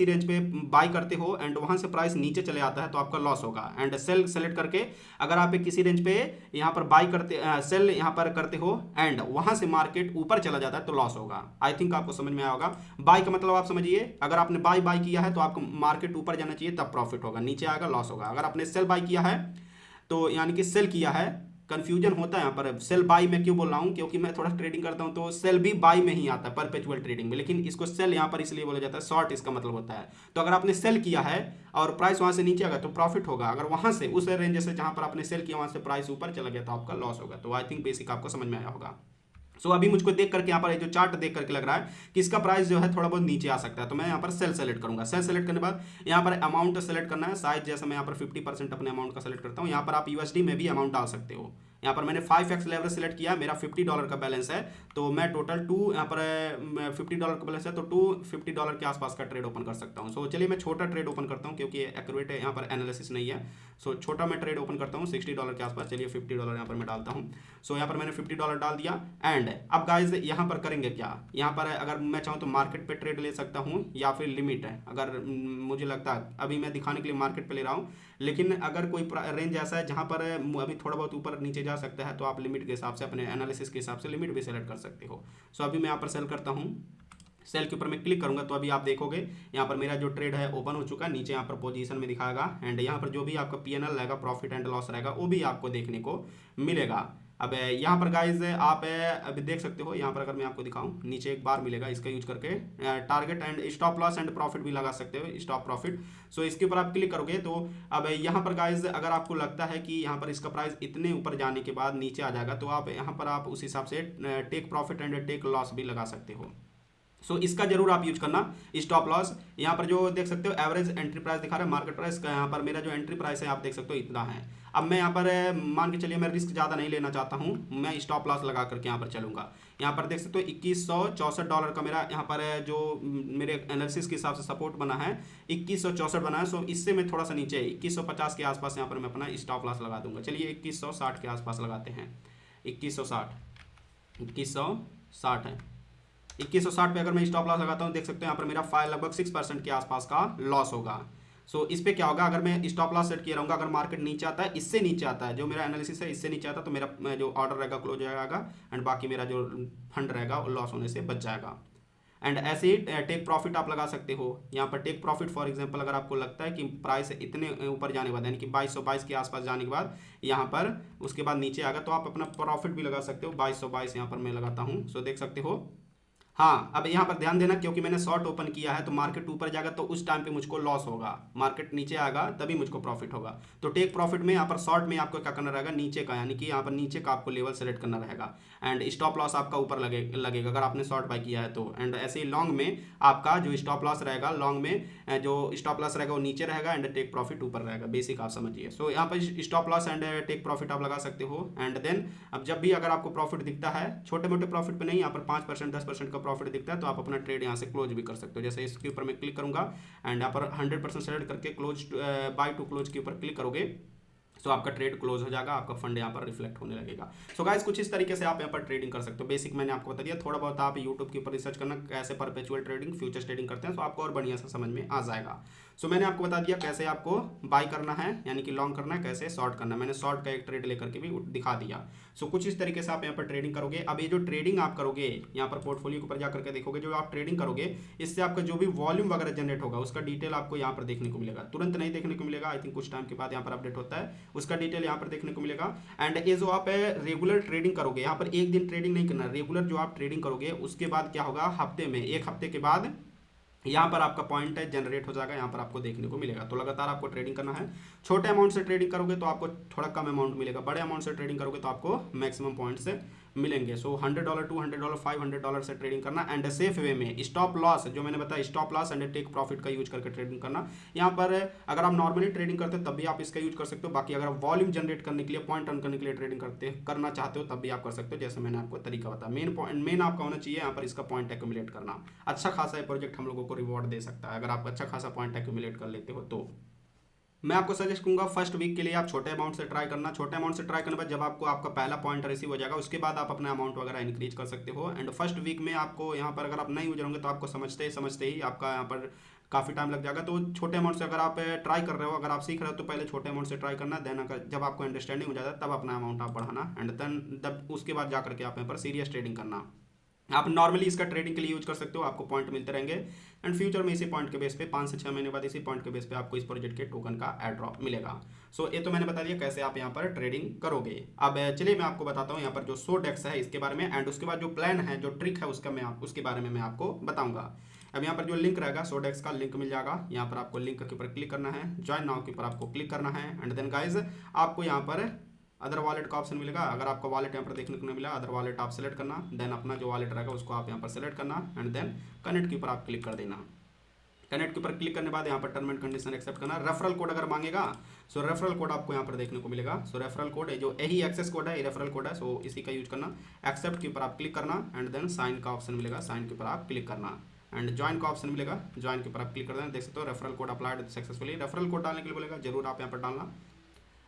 रेंज पे बाई करते हो एंड वहां से प्राइस नीचे चले आता है तो आपका लॉस होगा। एंड सेल सेलेक्ट करके अगर आप किसी रेंज पे यहाँ पर बाई करते सेल यहाँ पर करते हो एंड वहां से मार्केट ऊपर चला जाता है तो लॉस होगा। आई थिंक आपको समझ में आया होगा। बाई का मतलब आप समझिए, अगर आपने बाई किया है तो आपको मार्केट ऊपर जाना चाहिए तब प्रॉफिट होगा, नीचे आएगा लॉस होगा। अगर आपने सेल बाई किया है तो यानी कि सेल किया है, कंफ्यूजन होता है यहाँ पर सेल बाई में क्यों बोल रहा हूँ, क्योंकि मैं थोड़ा ट्रेडिंग करता हूँ तो सेल भी बाई में ही आता है परपेचुअल ट्रेडिंग में, लेकिन इसको सेल यहाँ पर इसलिए बोला जाता है, शॉर्ट इसका मतलब होता है। तो अगर आपने सेल किया है और प्राइस वहाँ से नीचे आ गया तो प्रॉफिट होगा, अगर वहाँ से उस रेंज से जहाँ पर आपने सेल किया वहाँ से प्राइस ऊपर चला गया तो आपका लॉस होगा। तो आई थिंक बेसिक आपको समझ में आया होगा। सो अभी मुझको देख करके यहाँ पर जो चार्ट देख करके लग रहा है कि इसका प्राइस जो है थोड़ा बहुत नीचे आ सकता है, तो मैं यहाँ पर सेल सेलेक्ट करूंगा। सेल सेलेक्ट करने के बाद यहाँ पर अमाउंट सेलेक्ट करना है, शायद जैसे मैं यहाँ पर 50% अपने अमाउंट का सेलेक्ट करता हूँ। यहाँ पर आप यूएसडी में भी अमाउंट डाल सकते हो। यहाँ पर मैंने 5x लेवरेज सेलेक्ट किया, मेरा $50 का बैलेंस है, तो मैं टोटल यहाँ पर $50 का बैलेंस है तो $250 के आसपास का ट्रेड ओपन कर सकता हूँ। सो चलिए मैं छोटा ट्रेड ओपन करता हूँ क्योंकि एक्यूरेट यहाँ पर एनालिसिस नहीं है। सो छोटा मैं ट्रेड ओपन करता हूँ $60 के आसपास। चलिए $50 यहाँ पर मैं डालता हूँ। सो यहाँ पर मैंने $50 डाल दिया। एंड अब गाइज यहाँ पर करेंगे क्या, यहाँ पर अगर मैं चाहूँ तो मार्केट पे ट्रेड ले सकता हूँ या फिर लिमिट है। अगर मुझे लगता है अभी मैं दिखाने के लिए मार्केट पे ले रहा हूँ, लेकिन अगर कोई रेंज ऐसा है जहाँ पर अभी थोड़ा बहुत ऊपर नीचे जा सकता है तो आप लिमिट के हिसाब से, अपने एनालिसिस के हिसाब से लिमिट भी सेलेक्ट कर सकते हो। सो अभी मैं यहाँ पर सेल करता हूँ, सेल के ऊपर मैं क्लिक करूंगा तो अभी आप देखोगे यहाँ पर मेरा जो ट्रेड है ओपन हो चुका है, नीचे यहाँ पर पोजीशन में दिखाएगा एंड यहाँ पर जो भी आपका पीएनएल रहेगा, प्रॉफिट एंड लॉस रहेगा, वो भी आपको देखने को मिलेगा। अब यहाँ पर गाइज आप अभी देख सकते हो, यहाँ पर अगर मैं आपको दिखाऊं नीचे एक बार मिलेगा, इसका यूज करके target and stop loss and profit भी लगा सकते हो, स्टॉप प्रॉफिट। सो इसके ऊपर आप क्लिक करोगे तो अब यहाँ पर गाइज अगर आपको लगता है कि यहाँ पर इसका प्राइस इतने ऊपर जाने के बाद नीचे आ जाएगा तो आप यहाँ पर आप उस हिसाब से take profit and take loss भी लगा सकते हो। सो इसका जरूर आप यूज करना। स्टॉप लॉस यहाँ पर जो देख सकते हो एवरेज एंट्री प्राइस दिखा रहा है, मार्केट प्राइस का यहाँ पर मेरा जो एंट्री प्राइस है आप देख सकते हो इतना है। अब मैं यहाँ पर मान के चलिए मैं रिस्क ज़्यादा नहीं लेना चाहता हूँ, मैं स्टॉप लॉस लगा करके यहाँ पर चलूँगा। यहाँ पर देख सकते हो $2164 का मेरा यहाँ पर जो मेरे एनालिसिस के हिसाब से सपोर्ट बना है 2164 बना है। सो इससे मैं थोड़ा सा नीचे 2150 के आसपास यहाँ पर मैं अपना स्टॉप लॉस लगा दूंगा। चलिए 2160 के आसपास लगाते हैं, 2160 है, 2160 पे अगर मैं स्टॉप लॉस लगाता हूँ देख सकते हो यहाँ पर मेरा फाइल लगभग 6% के आसपास का लॉस होगा। सो इस पे क्या होगा, अगर मैं स्टॉप लॉस सेट किया रहूँगा, अगर मार्केट नीचे आता है, इससे नीचे आता है, जो मेरा एनालिसिस है इससे नीचे आता है तो मेरा जो ऑर्डर रहेगा क्लोज हो जाएगा एंड बाकी मेरा जो फंड रहेगा लॉस होने से बच जाएगा। एंड ऐसे ही टेक प्रॉफिट आप लगा सकते हो। यहाँ पर टेक प्रॉफिट फॉर एग्जांपल अगर आपको लगता है कि प्राइस इतने ऊपर जाने के बाद यानी कि 2222 के आसपास जाने के बाद यहाँ पर उसके बाद नीचे आएगा तो आप अपना प्रॉफिट भी लगा सकते हो। 2222 यहाँ पर मैं लगाता हूँ। सो देख सकते हो। हाँ, अब यहाँ पर ध्यान देना क्योंकि मैंने शॉर्ट ओपन किया है तो मार्केट ऊपर जाएगा तो उस टाइम पे मुझको लॉस होगा, मार्केट नीचे आएगा तभी मुझको प्रॉफिट होगा। तो टेक प्रॉफिट में यहाँ पर शॉर्ट में आपको क्या करना रहेगा, नीचे का यानी कि यहाँ पर नीचे का आपको लेवल सेलेक्ट करना रहेगा एंड स्टॉप लॉस आपका ऊपर लगेगा अगर आपने शॉर्ट बाय किया है तो। एंड ऐसे ही लॉन्ग में आपका जो स्टॉप लॉस रहेगा, लॉन्ग में जो स्टॉप लॉस रहेगा वो नीचे रहेगा एंड टेक प्रॉफिट ऊपर रहेगा। बेसिक आप समझिए। सो यहाँ पर stop loss and take profit आप लगा सकते हो। एंड देन अब जब भी अगर आपको प्रॉफिट दिखता है, छोटे मोटे प्रॉफिट पे नहीं, यहाँ पर 5% 10% का प्रॉफिट दिखता है तो आप अपना ट्रेड यहाँ से क्लोज भी कर सकते हो। जैसे इसके ऊपर मैं क्लिक करूंगा एंड यहाँ पर 100% सेलेक्ट करके क्लोज बाय टू क्लोज के ऊपर क्लिक करोगे तो आपका ट्रेड क्लोज हो जाएगा, आपका फंड यहाँ पर रिफ्लेक्ट होने लगेगा। सो गाइस कुछ इस तरीके से आप यहाँ पर ट्रेडिंग कर सकते हो। बेसिक मैंने आपको बता दिया, थोड़ा बहुत आप यूट्यूब के ऊपर रिसर्च करना कैसे परपेचुअल ट्रेडिंग, फ्यूचर्स ट्रेडिंग करते हैं तो आपको और बढ़िया सा समझ में आ जाएगा। सो मैंने आपको बता दिया कैसे आपको बाय करना है यानी कि लॉन्ग करना है, कैसे शॉर्ट करना है। मैंने शॉर्ट का एक ट्रेड लेकर के भी दिखा दिया। सो कुछ इस तरीके से आप यहाँ पर ट्रेडिंग करोगे। अब ये जो ट्रेडिंग आप करोगे यहाँ पर पोर्टफोलियो के ऊपर जाकर के देखोगे, जो आप ट्रेडिंग करोगे इससे आपका जो भी वॉल्यूम वगैरह जनरेट होगा उसका डिटेल आपको यहाँ पर देखने को मिलेगा। तुरंत नहीं देखने को मिलेगा, आई थिंक कुछ टाइम के बाद यहाँ पर अपडेट होता है, उसका डिटेल यहाँ पर देखने को मिलेगा। एंड ये जो आप रेगुलर ट्रेडिंग करोगे, यहाँ पर एक दिन ट्रेडिंग नहीं करना, रेगुलर जो आप ट्रेडिंग करोगे उसके बाद क्या होगा, हफ्ते में, एक हफ्ते के बाद यहाँ पर आपका पॉइंट है जनरेट हो जाएगा, यहाँ पर आपको देखने को मिलेगा। तो लगातार आपको ट्रेडिंग करना है। छोटे अमाउंट से ट्रेडिंग करोगे तो आपको थोड़ा कम अमाउंट मिलेगा, बड़े अमाउंट से ट्रेडिंग करोगे तो आपको मैक्सिमम पॉइंट से मिलेंगे। सो $100 $200 $500 से ट्रेडिंग करना एंड सेफ वे में। स्टॉप लॉस जो मैंने बताया, stop loss and take profit का यूज करके ट्रेडिंग करना। यहाँ पर अगर आप नॉर्मली ट्रेडिंग करते हो तब भी आप इसका यूज कर सकते हो। बाकी अगर आप वॉल्यूम जनरेट करने के लिए, पॉइंट अर्न करने के लिए ट्रेडिंग करना चाहते हो तब भी आप कर सकते हो, जैसे मैंने आपको तरीका बताया। मेन आपका होना चाहिए यहाँ पर इसका पॉइंट एक्यूमुलेट करना। अच्छा खासा प्रोजेक्ट हम लोगों को रिवॉर्ड दे सकता है अगर आप अच्छा खासा पॉइंट एक्यूमुलेट कर लेते हो तो। मैं आपको सजेस्ट करूंगा फर्स्ट वीक के लिए आप छोटे अमाउंट से ट्राई करना। छोटे अमाउंट से ट्राई करने के बाद जब आपको आपका पहला पॉइंट रिसीव हो जाएगा उसके बाद आप अपना अमाउंट वगैरह इंक्रीज कर सकते हो। एंड फर्स्ट वीक में आपको यहाँ पर अगर आप नहीं यूज होंगे तो आपको समझते ही आपका यहाँ पर काफ़ी टाइम लग जाएगा। तो छोटे अमाउंट से अगर आप ट्राई कर रहे हो, अगर आप सीख रहे हो तो पहले छोटे अमाउंट से ट्राई करना। देन अगर जब आपको अंडरस्टैंडिंग हो जाता है तब अपना अमाउंट आप बढ़ाना एंड देन तब उसके बाद जाकर के आप यहाँ पर सीरियस ट्रेडिंग करना। आप नॉर्मली इसका ट्रेडिंग के लिए यूज कर सकते हो, आपको पॉइंट मिलते रहेंगे एंड फ्यूचर में इसी पॉइंट के बेस पे 5 से 6 महीने बाद इसी पॉइंट के बेस पे आपको इस प्रोजेक्ट के टोकन का एयर ड्रॉप मिलेगा। सो ये तो मैंने बता दिया कैसे आप यहाँ पर ट्रेडिंग करोगे। अब चलिए मैं आपको बताता हूँ यहाँ पर जो सोडेक्स है इसके बारे में एंड उसके बाद जो प्लान है, जो ट्रिक है उसके बारे में मैं आपको बताऊंगा। अब यहाँ पर जो लिंक रहेगा सोडेक्स का लिंक मिल जाएगा, यहाँ पर आपको लिंक के ऊपर क्लिक करना है, ज्वाइन नाउ के ऊपर आपको क्लिक करना है एंड देन गाइज आपको यहाँ पर अदर वॉलेट का ऑप्शन मिलेगा। अगर आपका वॉलेट यहाँ पर देखने को नहीं मिला, अदर वॉलेट आप सेलेक्ट करना, देन अपना जो वॉलेट रहेगा उसको आप यहाँ पर सेलेक्ट करना एंड देन कनेक्ट के ऊपर आप क्लिक कर देना। कनेक्ट के ऊपर क्लिक करने के बाद यहाँ पर टर्म एंड कंडीशन एक्सेप्ट करना। रेफरल कोड अगर मांगेगा सो रेफरल कोड आपको यहाँ पर देखने को मिलेगा। सो रेफरल कोड है जो यही एक्सेस कोड है, ये रेफरल कोड है, सो इसी का यूज करना। एक्सेप्ट के ऊपर आप क्लिक करना एंड देन साइन का ऑप्शन मिलेगा, साइन के ऊपर आप क्लिक करना एंड ज्वाइन का ऑप्शन मिलेगा, ज्वाइन के ऊपर आप क्लिक कर देना। देख सकते हो referral code applied successfully. Referral code डालने के लिए बोलेगा, जरूर आप यहाँ पर डालना।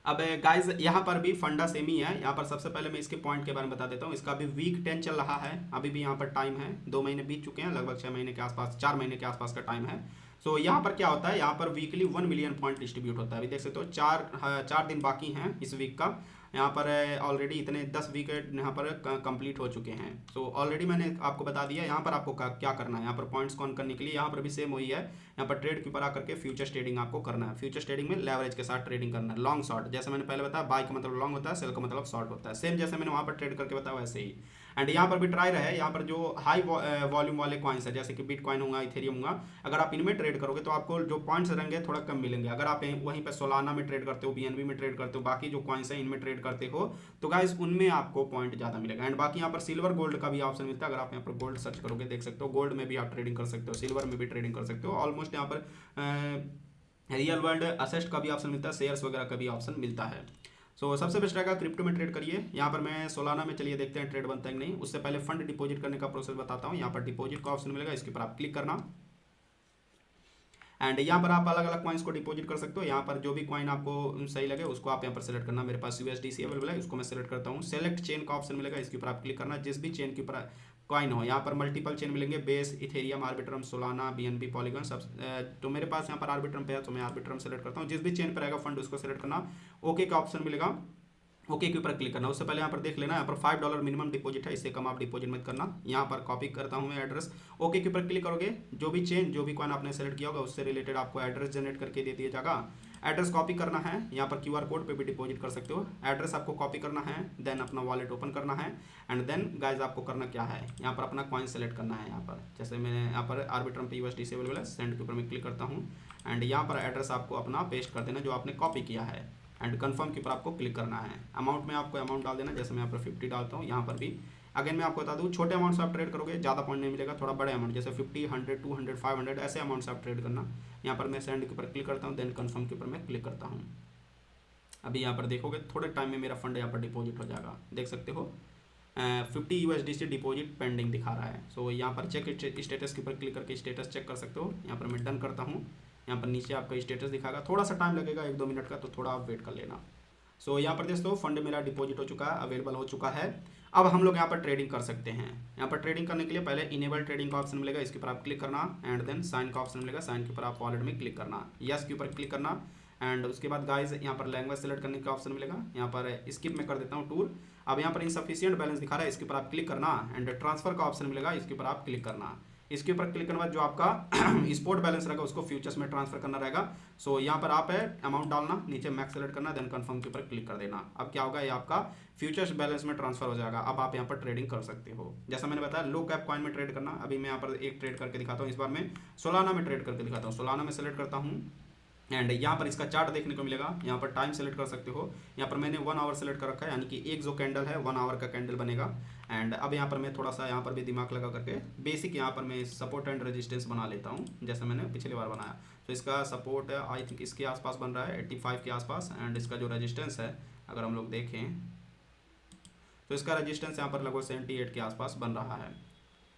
अब गाइज यहाँ पर भी फंडा सेम ही है। यहाँ पर सबसे पहले मैं इसके पॉइंट के बारे में बता देता हूँ। इसका अभी वीक 10 चल रहा है, अभी भी यहाँ पर टाइम है, 2 महीने बीत चुके हैं, लगभग 6 महीने के आसपास, 4 महीने के आसपास का टाइम है। सो यहाँ पर क्या होता है, यहाँ पर वीकली 1 मिलियन पॉइंट डिस्ट्रीब्यूट होता है। अभी देख सकते हो 4 दिन बाकी हैं इस वीक का। यहाँ पर ऑलरेडी इतने 10 वीक यहाँ पर कंप्लीट हो चुके हैं। सो ऑलरेडी मैंने आपको बता दिया यहाँ पर आपको क्या करना है। यहाँ पर पॉइंट्स कौन करने के लिए यहाँ पर भी सेम वही है। यहाँ पर ट्रेड के ऊपर आकर के फ्यूचर्स ट्रेडिंग आपको करना है। फ्यूचर्स ट्रेडिंग में लेवरेज के साथ ट्रेडिंग करना है, लॉन्ग शॉर्ट। जैसे मैंने पहले बताया, बाय का मतलब लॉन्ग होता है, सेल का मतलब शॉर्ट होता है। सेम जैसे मैंने वहाँ पर ट्रेड करके बताया वैसे ही। एंड यहाँ पर भी ट्राई रहे, यहाँ पर जो हाई वॉल्यूम वाले कॉइन्स है जैसे कि बिटकॉइन होगा, इथेरियम होगा, अगर आप इनमें ट्रेड करोगे तो आपको जो पॉइंट्स रहेंगे थोड़ा कम मिलेंगे। अगर आप वहीं पर सोलाना में ट्रेड करते हो, बीएनबी में ट्रेड करते हो, बाकी जो कॉइन्स हैं इनमें ट्रेड करते हो, तो गाइस उनमें आपको पॉइंट ज़्यादा मिलेगा। एंड बाकी यहाँ पर सिल्वर गोल्ड का भी ऑप्शन मिलता है। अगर आप यहाँ पर गोल्ड सर्च करोगे देख सकते हो, गोल्ड में भी आप ट्रेडिंग कर सकते हो, सिल्वर में भी ट्रेडिंग कर सकते हो। ऑलमोस्ट यहाँ पर रियल वर्ल्ड असेस्ट का भी ऑप्शन मिलता है, शेयर्स वगैरह का भी ऑप्शन मिलता है। सो सबसे बेस्ट रहेगा क्रिप्टो में ट्रेड करिए। यहाँ पर मैं सोलाना में चलिए देखते हैं ट्रेड बनता है कि नहीं। उससे पहले फंड डिपॉजिट करने का प्रोसेस बताता हूँ। यहाँ पर डिपॉजिट का ऑप्शन मिलेगा, इसके ऊपर आप क्लिक करना। एंड यहाँ पर आप अलग अलग कॉइन्स को डिपॉजिट कर सकते हो। यहाँ पर जो भी कॉइन आपको सही लगे उसको आप यहाँ पर सेलेक्ट करना। मेरे पास USDC अवेलेबल है, इसको मैं सेलेक्ट करता हूँ। सेलेक्ट चेन का ऑप्शन मिलेगा, इसके ऊपर आप क्लिक करना। जिस भी चेन के ऊपर कॉइन हो, यहाँ पर मल्टीपल चेन मिलेंगे, base, Ethereum, Arbitrum, Solana, BNB, polygon सब। तो मेरे पास यहाँ पर आर्बिट्रम पे है तो मैं आर्बिट्रम सेलेक्ट करता हूँ। जिस भी चेन पर रहेगा फंड उसको सेलेक्ट करना। ओके का ऑप्शन मिलेगा, ओके के ऊपर क्लिक करना। उससे पहले यहाँ पर देख लेना, यहाँ पर $5 मिनिमम डिपॉजिट है, इससे कम आप डिपॉजिट मत करना। यहाँ पर कॉपी करता हूँ मैं एड्रेस। ओके के ऊपर क्लिक करोगे, जो भी चेन जो भी कॉइन आपने सेलेक्ट किया होगा उससे रिलेटेड आपको एड्रेस जनरेट करके दे दिया जाएगा। एड्रेस कॉपी करना है, यहाँ पर QR कोड पे भी डिपॉजिट कर सकते हो। एड्रेस आपको कॉपी करना है, देन अपना वॉलेट ओपन करना है। एंड देन गाइज आपको करना क्या है, यहाँ पर अपना कॉइन सेलेक्ट करना है। यहाँ पर जैसे मैंने यहाँ पर आर्बिट्रम पे USDC अवेलेबल है, सेंड के ऊपर मैं क्लिक करता हूँ। एंड यहाँ पर एड्रेस आपको अपना पेस्ट कर देना जो आपने कॉपी किया है। एंड कन्फर्म के ऊपर आपको क्लिक करना है। अमाउंट में आपको अमाउंट डाल देना, जैसे मैं यहाँ पर 50 डालता हूँ। यहाँ पर भी अगेन मैं आपको बता दूँ, छोटे अमाउंट से आप ट्रेड करोगे ज़्यादा पॉइंट नहीं मिलेगा। थोड़ा बड़े अमाउंट जैसे 50, 100, 200, 500 ऐसे अमाउंट से आप ट्रेड करना। यहाँ पर मैं सेंड के ऊपर क्लिक करता हूँ, देन कन्फर्म के ऊपर मैं क्लिक करता हूँ। अभी यहाँ पर देखोगे थोड़े टाइम में मेरा फंड यहाँ पर डिपॉजिट हो जाएगा, देख सकते हो। 50 USDC डिपॉजिट पेंडिंग दिखा रहा है। सो यहाँ पर चेक स्टेटस के ऊपर क्लिक करके स्टेटस चेक कर सकते हो। यहाँ पर मैं डन करता हूँ। यहाँ पर नीचे आपका स्टेटस दिखाएगा, थोड़ा सा टाइम लगेगा 1-2 मिनट का, तो थोड़ा आप वेट कर लेना। सो यहाँ पर दोस्तों फंड मेरा डिपॉजिट हो चुका है, अवेलेबल हो चुका है। अब हम लोग यहाँ पर ट्रेडिंग कर सकते हैं। यहाँ पर ट्रेडिंग करने के लिए पहले इनेबल ट्रेडिंग का ऑप्शन मिलेगा, इसके ऊपर आप क्लिक करना। एंड देन साइन का ऑप्शन मिलेगा, साइन के ऊपर आप वॉलेट में क्लिक करना, यस के ऊपर क्लिक करना। एंड उसके बाद गाइज यहाँ पर लैंग्वेज सेलेक्ट करने का ऑप्शन मिलेगा। यहाँ पर स्किप में कर देता हूँ टूर। अब यहाँ पर इनसफिशिएंट बैलेंस दिखा रहा है, इसके ऊपर आप क्लिक करना। एंड ट्रांसफर का ऑप्शन मिलेगा, इसके ऊपर आप क्लिक करना। इसके ऊपर क्लिक करने के बाद जो आपका स्पॉट बैलेंस रहेगा उसको फ्यूचर्स में ट्रांसफर करना रहेगा। सो यहाँ पर आप अमाउंट डालना, नीचे मैक्स सेलेक्ट करना, देन कंफर्म के ऊपर क्लिक कर देना। अब क्या होगा, ये आपका फ्यूचर्स बैलेंस में ट्रांसफर हो जाएगा। अब आप यहाँ पर ट्रेडिंग कर सकते हो। जैसा मैंने बताया लो कैप कॉइन में ट्रेड करना। अभी मैं यहाँ पर एक ट्रेड करके दिखाता हूँ, इस बार मैं सोलाना में ट्रेड करके दिखाता हूँ। सोलाना में सेलेक्ट करता हूँ। एंड यहाँ पर इसका चार्ट देखने को मिलेगा। यहाँ पर टाइम सेलेक्ट कर सकते हो। यहाँ पर मैंने 1 आवर सेलेक्ट कर रखा है, यानी कि एक जो कैंडल है 1 आवर का कैंडल बनेगा। एंड अब यहाँ पर मैं थोड़ा सा यहाँ पर भी दिमाग लगा करके बेसिक यहाँ पर मैं सपोर्ट एंड रेजिस्टेंस बना लेता हूँ, जैसे मैंने पिछली बार बनाया। तो इसका सपोर्ट आई थिंक इसके आसपास बन रहा है 85 के आसपास। एंड इसका जो रेजिस्टेंस है अगर हम लोग देखें तो इसका रेजिस्टेंस यहाँ पर लगभग 78 के आसपास बन रहा है।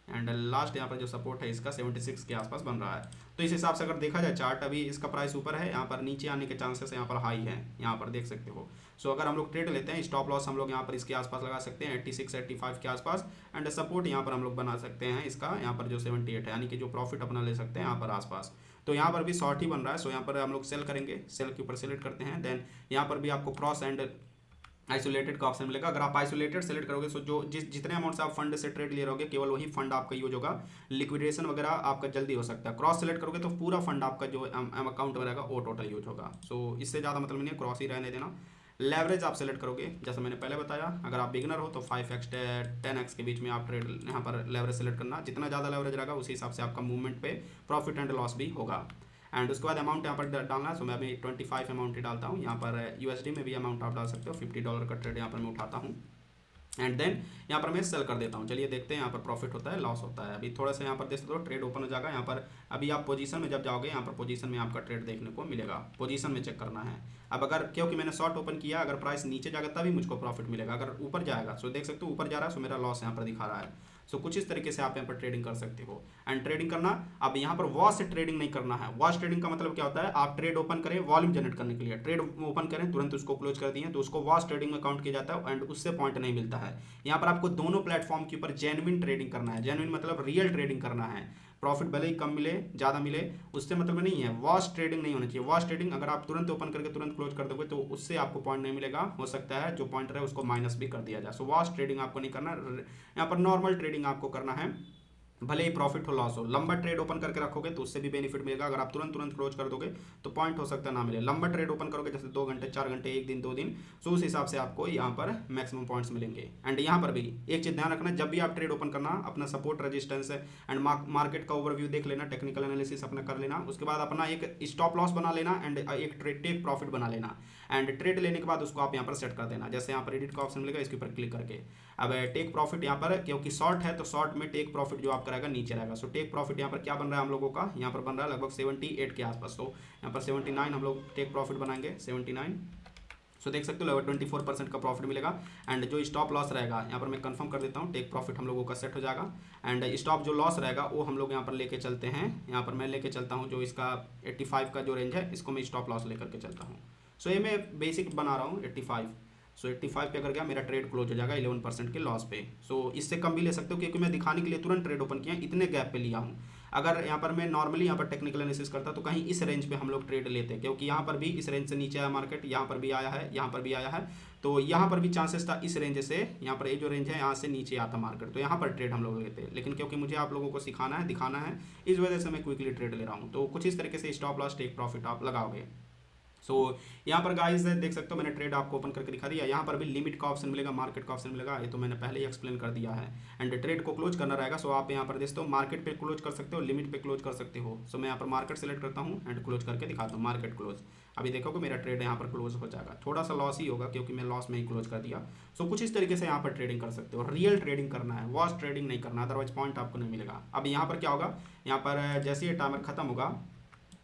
एंड लास्ट यहाँ पर जो सपोर्ट है इसका 76 के आसपास बन रहा है। तो इस हिसाब से अगर देखा जाए चार्ट, अभी इसका प्राइस ऊपर है, यहाँ पर नीचे आने के चांसेस यहाँ पर हाई है, यहाँ पर देख सकते हो। सो अगर हम लोग ट्रेड लेते हैं, स्टॉप लॉस हम लोग यहाँ पर इसके आसपास लगा सकते हैं 86, 85 के आसपास। एंड सपोर्ट यहाँ पर हम लोग बना सकते हैं इसका, यहाँ पर जो 78 है, यानी कि जो प्रॉफिट अपना ले सकते हैं यहाँ पर आसपास। तो यहाँ पर भी शॉर्ट ही बन रहा है। सो यहाँ पर हम लोग सेल करेंगे, सेल के ऊपर सेलेक्ट करते हैं। देन यहाँ पर भी आपको क्रॉस एंड आइसोलेटेड का ऑप्शन मिलेगा। अगर आप आइसोलेटेड सेलेक्ट करोगे तो जो जितने अमाउंट से आप फंड से ट्रेड ले रहोगे केवल वही फंड आपका यूज होगा, लिक्विडेशन वगैरह आपका जल्दी हो सकता है। क्रॉस सेलेक्ट करोगे तो पूरा फंड आपका जो अकाउंट में रहेगा वो टोटल यूज होगा। सो इससे ज़्यादा मतलब नहीं है, क्रॉस ही रहने देना। लेवरेज आप सेलेक्ट करोगे, जैसे मैंने पहले बताया, अगर आप बिगनर हो तो 5x 10x के बीच में आप ट्रेड यहाँ पर लेवरेज सेलेक्ट करना। जितना ज़्यादा लेवरेज रहेगा उसी हिसाब से आपका मूवमेंट पे प्रॉफिट एंड लॉस भी होगा। एंड उसके बाद अमाउंट यहाँ पर डालना है। सो मैं अभी 25 अमाउंट ही डालता हूँ। यहाँ पर USD में भी अमाउंट आप डाल सकते हो, $50 का ट्रेड यहाँ पर मैं उठाता हूँ। एंड देन यहाँ पर मैं सेल कर देता हूँ। चलिए देखते हैं यहाँ पर प्रॉफिट होता है लॉस होता है। अभी थोड़ा सा यहाँ पर देख सकते हो ट्रेड ओपन हो जाएगा। यहाँ पर अभी आप पोजीशन में जब जाओगे, यहाँ पर पोजीशन में आपका ट्रेड देखने को मिलेगा, पोजीशन में चेक करना है। अब अगर क्योंकि मैंने शॉर्ट ओपन किया, अगर प्राइस नीचे जाएगा तभी मुझको प्रॉफिट मिलेगा, अगर ऊपर जाएगा सो देख सकते हो ऊपर जा रहा है सो मेरा लॉस यहाँ पर दिखा रहा है। सो कुछ इस तरीके से आप यहाँ पर ट्रेडिंग कर सकते हो। एंड ट्रेडिंग करना, अब यहाँ पर वॉच से ट्रेडिंग नहीं करना है। वॉच ट्रेडिंग का मतलब क्या होता है, आप ट्रेड ओपन करें वॉल्यूम जनरेट करने के लिए, ट्रेड ओपन करें तुरंत उसको क्लोज कर दिए तो उसको वॉच ट्रेडिंग में काउंट किया जाता है एंड उससे पॉइंट नहीं मिलता है। यहाँ पर आपको दोनों प्लेटफॉर्म के ऊपर जेन्युइन ट्रेडिंग करना है। जेन्युइन मतलब रियल ट्रेडिंग करना है। प्रॉफिट भले ही कम मिले ज़्यादा मिले उससे मतलब नहीं है, वॉश ट्रेडिंग नहीं होना चाहिए। वॉश ट्रेडिंग अगर आप तुरंत ओपन करके तुरंत क्लोज कर दोगे तो उससे आपको पॉइंट नहीं मिलेगा, हो सकता है जो पॉइंट रहे उसको माइनस भी कर दिया जाए। सो वॉश ट्रेडिंग आपको नहीं करना, यहाँ पर नॉर्मल ट्रेडिंग आपको करना है, भले ही प्रॉफिट हो लॉस हो। लंबा ट्रेड ओपन करके रखोगे तो उससे भी बेनिफिट मिलेगा, अगर आप तुरंत तुरंत क्लोज कर दोगे तो पॉइंट हो सकता है ना मिले। लंबा ट्रेड ओपन करोगे जैसे 2 घंटे 4 घंटे, 1 दिन 2 दिन, तो उस हिसाब से आपको यहाँ पर मैक्सिमम पॉइंट्स मिलेंगे। एंड यहाँ पर भी एक चीज़ ध्यान रखना, जब भी आप ट्रेड ओपन करना अपना सपोर्ट रेजिस्टेंस एंड मार्केट का ओवरव्यू देख लेना, टेक्निकल एनालिसिस अपना कर लेना, उसके बाद अपना एक स्टॉप लॉस बना लेना एंड एक टेक प्रॉफिट बना लेना। एंड ट्रेड लेने के बाद उसको आप यहाँ पर सेट कर देना, जैसे यहाँ पर एडिट का ऑप्शन मिलेगा इसके ऊपर क्लिक करके। अब टेक प्रॉफिट यहाँ पर क्योंकि शॉर्ट है तो शॉर्ट में टेक प्रॉफिट जो आपका रहेगा नीचे रहेगा। सो टेक प्रॉफिट यहाँ पर क्या बन रहा है हम लोगों का, यहाँ पर बन रहा है लगभग 78 के आसपास। तो यहाँ पर 79 हम लोग टेक प्रॉफिट बनाएंगे 79। सो देख सकते हो लगभग 24% का प्रॉफिट मिलेगा। एंड जो स्टॉप लॉस रहेगा यहाँ पर मैं कंफर्म कर देता हूँ, टेक प्रॉफिट हम लोगों का सेट हो जाएगा। एंड स्टॉप जो लॉस रहेगा वो हम लोग यहाँ पर लेके चलते हैं, यहाँ पर मैं लेके चलता हूँ जो इसका 85 का जो रेंज है इसको मैं स्टॉप लॉस लेकर के चलता हूँ। सो ये मैं बेसिक बना रहा हूँ 85। सो 85 पे अगर गया मेरा ट्रेड क्लोज हो जाएगा 11% के लॉस पे। सो इससे कम भी ले सकते हो क्योंकि मैं दिखाने के लिए तुरंत ट्रेड ओपन किया, इतने गैप पे लिया हूँ। अगर यहाँ पर मैं नॉर्मली यहाँ पर टेक्निकल एनालिसिस करता तो कहीं इस रेंज पे हम लोग ट्रेड लेते, क्योंकि यहाँ पर भी इस रेंज से नीचे आया मार्केट, यहाँ पर भी आया है, यहाँ पर भी आया है, तो यहाँ पर भी चांसेस था इस रेंज से, यहाँ पर ये जो रेंज है यहाँ से नीचे आता मार्केट, तो यहाँ पर ट्रेड हम लोग लेते। लेकिन क्योंकि मुझे आप लोगों को सिखाना है, दिखाना है, इस वजह से मैं क्विकली ट्रेड ले रहा हूँ। तो कुछ इस तरीके से स्टॉप लॉस टेक प्रॉफिट आप लगाओगे। सो यहाँ पर गाइस देख सकते हो मैंने ट्रेड आपको ओपन करके दिखा दिया। यहाँ पर भी लिमिट का ऑप्शन मिलेगा, मार्केट का ऑप्शन मिलेगा, ये तो मैंने पहले ही एक्सप्लेन कर दिया है। एंड ट्रेड को क्लोज करना रहेगा। सो आप यहाँ पर देखते हो मार्केट पे क्लोज कर सकते हो, लिमिट पे क्लोज कर सकते हो। सो मैं यहाँ पर मार्केट सेलेक्ट करता हूँ एंड क्लोज करके दिखाता हूँ मार्केट क्लोज। अभी देखोगे मेरा ट्रेड यहाँ पर क्लोज हो जाएगा, थोड़ा सा लॉस ही होगा क्योंकि मैं लॉस में ही क्लोज कर दिया। सो कुछ इस तरीके से यहाँ पर ट्रेडिंग कर सकते हो, रियल ट्रेडिंग करना है, वॉच ट्रेडिंग नहीं करना, अदरवाइज पॉइंट आपको नहीं मिलेगा। अब यहाँ पर क्या होगा, यहाँ पर जैसे ये टाइमर खत्म होगा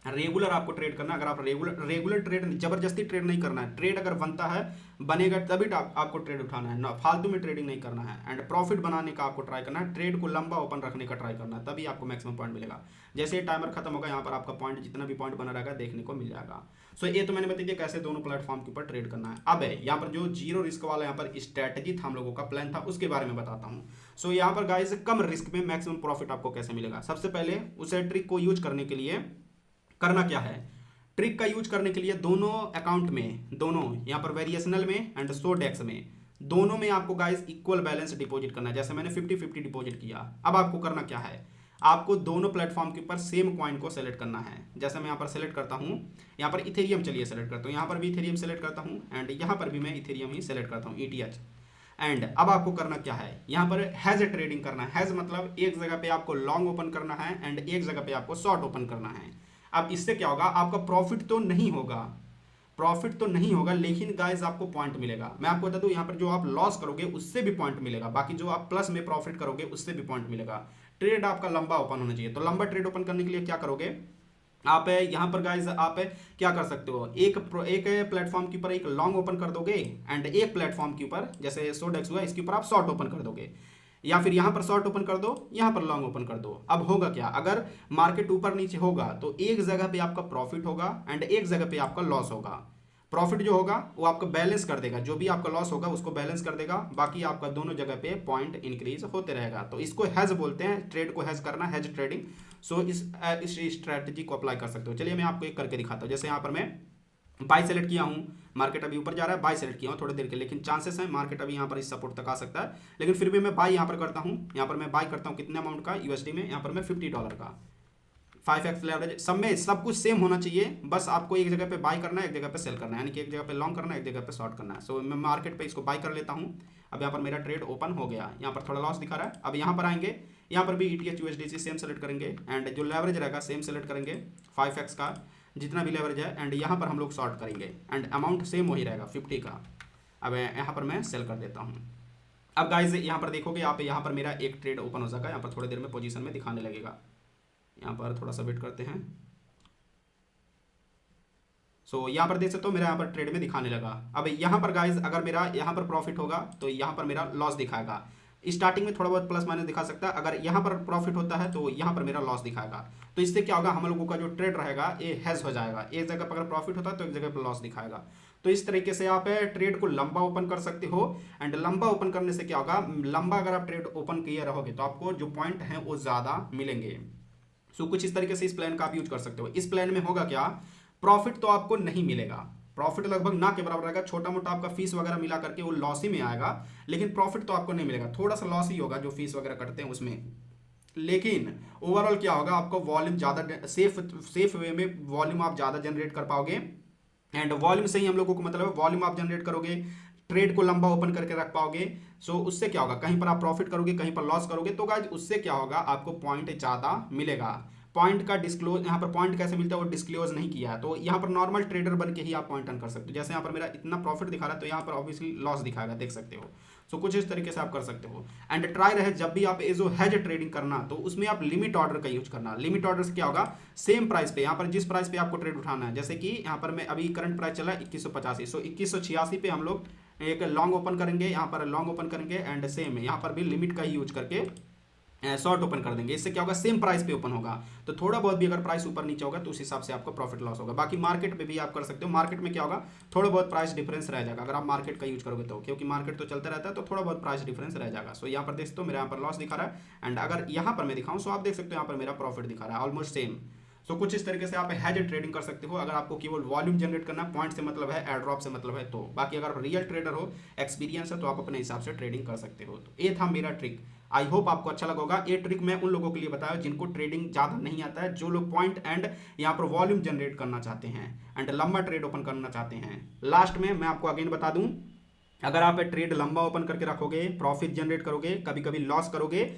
रेगुलर आपको ट्रेड करना है। अगर आप रेगुलर ट्रेड जबरदस्ती ट्रेड नहीं करना है, ट्रेड अगर बनता है बनेगा तभी आपको ट्रेड उठाना है ना, फालतू में ट्रेडिंग नहीं करना है। एंड प्रॉफिट बनाने का आपको ट्राई करना है, ट्रेड को लंबा ओपन रखने का ट्राई करना है, तभी आपको मैक्सिमम पॉइंट मिलेगा। जैसे ये टाइमर खत्म होगा यहाँ पर आपका पॉइंट जितना भी पॉइंट बना रहेगा देखने को मिल जाएगा। सो ये तो मैंने बता दिया कैसे दोनों प्लेटफॉर्म के ऊपर ट्रेड करना है। अब है यहाँ पर जो जीरो रिस्क वाला यहाँ पर स्ट्रैटेजी था हम लोगों का प्लान था उसके बारे में बताता हूँ। सो यहाँ पर गाइस कम रिस्क में मैक्सिमम प्रॉफिट आपको कैसे मिलेगा। सबसे पहले उसे ट्रिक को यूज करने के लिए करना क्या है, ट्रिक का यूज करने के लिए दोनों अकाउंट में, दोनों यहाँ पर वेरिएशनल में एंड सोडेक्स में, दोनों में आपको गाइस इक्वल बैलेंस डिपॉजिट करना है। जैसे मैंने 50-50 डिपॉजिट किया। अब आपको करना क्या है, आपको दोनों प्लेटफॉर्म के ऊपर सेम कॉइन को सेलेक्ट करना है। जैसे मैं यहाँ पर सेलेक्ट करता हूँ, यहाँ पर इथेरियम चलिए सेलेक्ट करता हूँ, यहाँ पर भी इथेरियम सेलेक्ट करता हूँ एंड यहाँ पर भी मैं इथेरियम ही सेलेक्ट करता हूँ ETH। एंड अब आपको करना क्या है, यहाँ पर हैज ट्रेडिंग करना है। हैज मतलब एक जगह पे आपको लॉन्ग ओपन करना है एंड एक जगह पे आपको शॉर्ट ओपन करना है। अब इससे क्या होगा, आपका प्रॉफिट तो नहीं होगा, प्रॉफिट तो नहीं होगा लेकिन गाइस आपको पॉइंट मिलेगा। मैं आपको बता दूं यहाँ पर जो आप लॉस करोगे उससे भी पॉइंट मिलेगा, बाकी जो आप प्लस में प्रॉफिट करोगे उससे भी पॉइंट मिलेगा। ट्रेड आपका लंबा ओपन होना चाहिए। तो लंबा ट्रेड ओपन करने के लिए क्या करोगे, आप यहाँ पर गाइस आप क्या कर सकते हो, एक प्लेटफॉर्म के ऊपर एक लॉन्ग ओपन कर दोगे एंड एक प्लेटफॉर्म के ऊपर जैसे सोडेक्स हुआ इसके ऊपर आप शॉर्ट ओपन कर दोगे, या फिर यहाँ पर शॉर्ट ओपन कर दो, यहाँ पर लॉन्ग ओपन कर दो। अब होगा क्या, अगर मार्केट ऊपर नीचे होगा तो एक जगह पे आपका प्रॉफिट होगा एंड एक जगह पे आपका लॉस होगा। प्रॉफिट जो होगा वो आपका बैलेंस कर देगा, जो भी आपका लॉस होगा उसको बैलेंस कर देगा, बाकी आपका दोनों जगह पे पॉइंट इंक्रीज होते रहेगा। तो इसको हैज बोलते हैं, ट्रेड को हैज करना, हैज ट्रेडिंग। सो इस स्ट्रैटेजी को अप्लाई कर सकते हो। चलिए मैं आपको एक करके दिखाता हूँ। जैसे यहाँ पर मैं बाय सेलेक्ट किया हूँ, मार्केट अभी ऊपर जा रहा है, बाय सेलेक्ट किया हूँ थोड़ी देर के, लेकिन चांसेस हैं मार्केट अभी यहाँ पर इस सपोर्ट तक आ सकता है, लेकिन फिर भी मैं बाय यहाँ पर करता हूँ। यहाँ पर मैं बाय करता हूँ कितने अमाउंट का, USD में, यहाँ पर मैं $50 का 5x लेवरेज। सब में सब कुछ सेम होना चाहिए, बस आपको एक जगह पे बाय करना है, एक जगह पे सेल करना है, यानी कि एक जगह पे लॉन्ग करना है, एक जगह पे शॉर्ट करना है। सो मैं मार्केट पे इसको बाय कर लेता हूँ। अब यहाँ पर मेरा ट्रेड ओपन हो गया, यहाँ पर थोड़ा लॉस दिखा रहा है। अब यहाँ पर आएंगे, यहाँ पर भी ETH USDC सेम सेलेक्ट करेंगे एंड जो लेवरेज रहेगा सेम सेलेक्ट करेंगे 5x का जितना भी लेवरेज है, एंड यहाँ पर हम लोग शॉर्ट करेंगे एंड अमाउंट सेम वही रहेगा 50 का। अब यहाँ पर मैं सेल कर देता हूँ। अब गाइज यहाँ पर देखोगे आप, यहाँ पर मेरा एक ट्रेड ओपन हो जाएगा, यहाँ पर थोड़ी देर में पोजीशन में दिखाने लगेगा। यहाँ पर थोड़ा सा वेट करते हैं। सो यहाँ पर देख सकते हो मेरा यहाँ पर ट्रेड में दिखाने लगा। अब यहाँ पर गाइज अगर मेरा यहाँ पर प्रॉफिट होगा तो यहाँ पर मेरा लॉस दिखाएगा। स्टार्टिंग में थोड़ा बहुत प्लस माइनस दिखा सकता है, अगर यहाँ पर प्रॉफिट होता है तो यहाँ पर मेरा लॉस दिखाएगा। तो इससे क्या होगा, हम लोगों का जो ट्रेड रहेगा ये हैज हो जाएगा, एक जगह पर अगर प्रॉफिट होता है तो एक जगह पर लॉस दिखाएगा। तो इस तरीके से आप ट्रेड को लंबा ओपन कर सकते हो एंड लंबा ओपन करने से क्या होगा, लंबा अगर आप ट्रेड ओपन किए रहोगे तो आपको जो पॉइंट हैं वो ज़्यादा मिलेंगे। सो कुछ इस तरीके से इस प्लान का आप यूज कर सकते हो। इस प्लान में होगा क्या, प्रॉफिट तो आपको नहीं मिलेगा, प्रॉफिट लगभग ना के बराबर रहेगा, छोटा मोटा आपका फीस वगैरह मिला करके वो लॉस ही में आएगा, लेकिन प्रॉफिट तो आपको नहीं मिलेगा, थोड़ा सा लॉस ही होगा जो फीस वगैरह कटते हैं उसमें। लेकिन ओवरऑल क्या होगा, आपको वॉल्यूम ज़्यादा सेफ वे में वॉल्यूम आप ज़्यादा जनरेट कर पाओगे। एंड वॉल्यूम से ही हम लोगों को मतलब है वॉल्यूम आप जनरेट करोगे, ट्रेड को लंबा ओपन करके रख पाओगे। सो उससे क्या होगा, कहीं पर आप प्रॉफिट करोगे कहीं पर लॉस करोगे, तो गाइस उससे क्या होगा, आपको पॉइंट ज़्यादा मिलेगा। पॉइंट का डिस्क्लोज, यहाँ पर पॉइंट कैसे मिलता है वो डिस्क्लोज नहीं किया है, तो यहाँ पर नॉर्मल ट्रेडर बन के ही आप पॉइंट अर्न कर सकते हो। जैसे यहाँ पर मेरा इतना प्रॉफिट दिखा रहा है, तो यहाँ पर ऑब्वियसली लॉस दिखाएगा, देख सकते हो। सो कुछ इस तरीके से आप कर सकते हो। एंड ट्राई रहे जब भी आप जो हैज ट्रेडिंग करना, तो उसमें आप लिमिट ऑर्डर का यूज करना। लिमिट ऑर्डर से क्या होगा, सेम प्राइस पे, यहाँ पर जिस प्राइस पे आपको ट्रेड उठाना है, जैसे कि यहाँ पर मैं अभी करंट प्राइस चला है 2185, सो 2186 पे हम लोग एक लॉन्ग ओपन करेंगे, यहाँ पर लॉन्ग ओपन करेंगे एंड सेम यहाँ पर भी लिमिट का ही यूज करके शॉर्ट ओपन कर देंगे। इससे क्या होगा, सेम प्राइस पे ओपन होगा, तो थोड़ा बहुत भी अगर प्राइस ऊपर नीचे होगा तो उस हिसाब से आपको प्रॉफिट लॉस होगा। बाकी मार्केट पे भी आप कर सकते हो, मार्केट में क्या होगा, थोड़ा बहुत प्राइस डिफरेंस रह जाएगा अगर आप मार्केट का यूज करोगे तो, क्योंकि मार्केट तो चलता रहता है, तो थोड़ा बहुत प्राइस डिफरेंस रह जाएगा। सो यहाँ पर देख सकते हो मेरा यहाँ पर लॉस दिखा रहा है, एंड अगर यहाँ पर मैं दिखाऊँ सो आप देख सकते हो यहाँ पर मेरा प्रॉफिट दिखा रहा है ऑलमोस्ट सेम। सो कुछ इस तरीके से आप हैज ट्रेडिंग कर सकते हो, अगर आपको केवल वॉल्यूम जनरेट करना है, पॉइंट से मतलब है, एयर ड्रॉप से मतलब है तो। बाकी अगर आप रियल ट्रेडर हो, एक्सपीरियंस है, तो आप अपने हिसाब से ट्रेडिंग कर सकते हो। तो ये था मेरा ट्रिक, आई होप आपको अच्छा लगा होगा। ये ट्रिक मैं उन लोगों के लिए बताया जिनको ट्रेडिंग ज़्यादा नहीं आता है, जो लोग पॉइंट एंड यहाँ पर वॉल्यूम जनरेट करना चाहते हैं एंड लंबा ट्रेड ओपन करना चाहते हैं। लास्ट में मैं आपको अगेन बता दूं, अगर आप ट्रेड लंबा ओपन करके रखोगे, प्रॉफिट जनरेट करोगे, कभी कभी लॉस करोगे,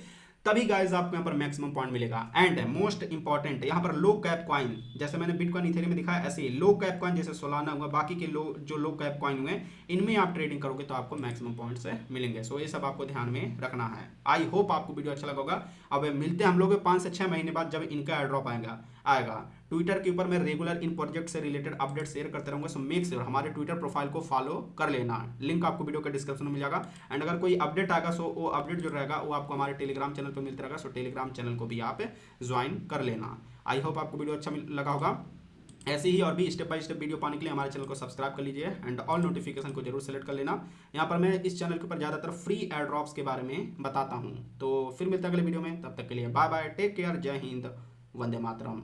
तभी गाइस आपको यहाँ पर मैक्सिमम पॉइंट मिलेगा। एंड मोस्ट इंपॉर्टेंट यहाँ पर लो कैप कॉइन, जैसे मैंने बिटकॉइन इथेरियम में दिखाया, ऐसे ही लो कैप कॉइन जैसे सोलाना हुआ, बाकी के जो लो कैप कॉइन हुए, इनमें आप ट्रेडिंग करोगे तो आपको मैक्सिमम पॉइंट्स मिलेंगे। सो ये सब आपको ध्यान में रखना है। आई होप आपको वीडियो अच्छा लगा होगा। अब मिलते हैं हम लोग 5 से 6 महीने बाद जब इनका एयर ड्रॉप आएगा। ट्विटर के ऊपर मैं रेगुलर इन प्रोजेक्ट से रिलेटेड अपडेट शेयर करते रहूंगा, सो मेक श्योर हमारे ट्विटर प्रोफाइल को फॉलो कर लेना। लिंक आपको वीडियो के डिस्क्रिप्शन में मिल जाएगा। एंड अगर कोई अपडेट आएगा सो वो अपडेट जो रहेगा वो आपको हमारे टेलीग्राम चैनल पर मिलता रहेगा, सो टेलीग्राम चैनल को भी आप ज्वाइन कर लेना। आई होप आपको वीडियो अच्छा लगा होगा। ऐसे ही और भी स्टेप बाय स्टेप वीडियो पाने के लिए हमारे चैनल को सब्सक्राइब कर लीजिए एंड ऑल नोटिफिकेशन को जरूर सेलेक्ट कर लेना। यहाँ पर मैं इस चैनल के ऊपर ज़्यादातर फ्री एयर ड्रॉप्स के बारे में बताता हूँ। तो फिर मिलता है अगले वीडियो में, तब तक के लिए बाय बाय, टेक केयर, जय हिंद, वंदे मातरम।